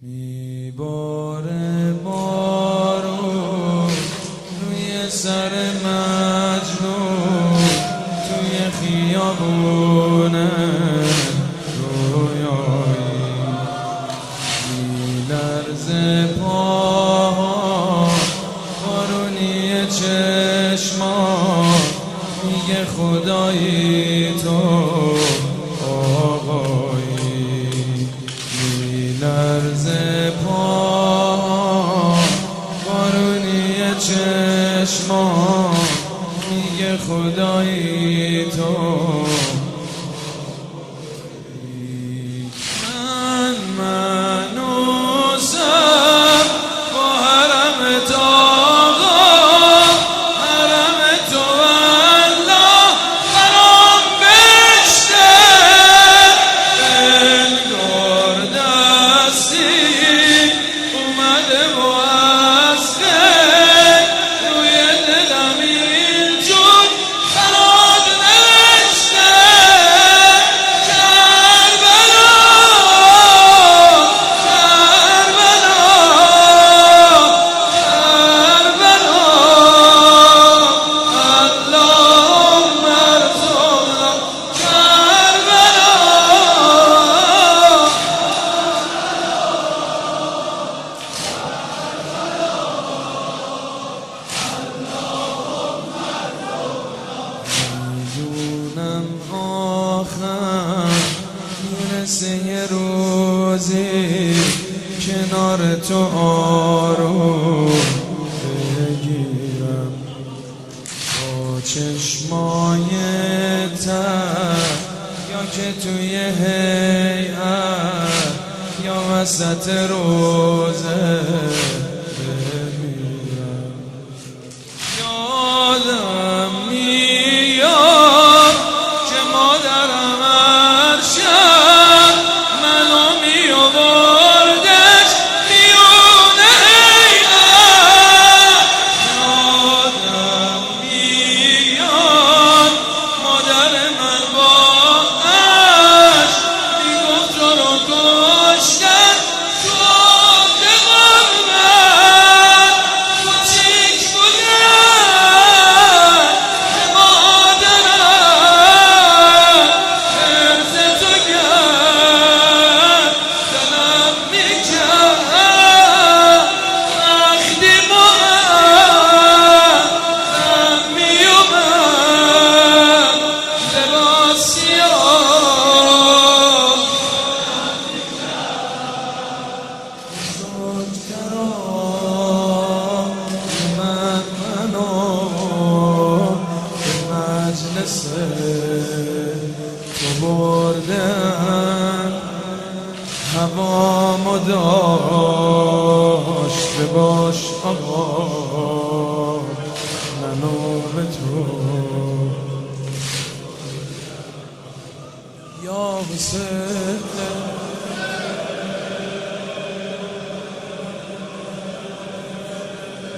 میباره بارون روی سر مجنون توی خیابونه رویایی میلرزه پاها بارونی چشمان میگه خدایی تو آقایی میلرزه پاها بارونی چشمان میگه خدایی تو منوسم با حرم تاغا حرم تو والله برام بشته بلگار دستی اومده با اسخه روی دلم اینجور خراب نشته آخر میرسه یه روزی کنار تو آروم بگیرم با چشمای تر یا که توی هیئت یا وسط روزه بمیرم یادم میاد که مادرم هر شب منو میآوردش میونه هیئت یادم میاد مادر من با عشق میگفت تو رو کشتن تو آب غربت کوچیک بودن که مادرم حرص تو کرد دلم میکرد وقتی با هم میومد لباس سیاه بزرگتران منو به مجلس تو بردن هوامو داشته باش آقا منو به تو یا حسین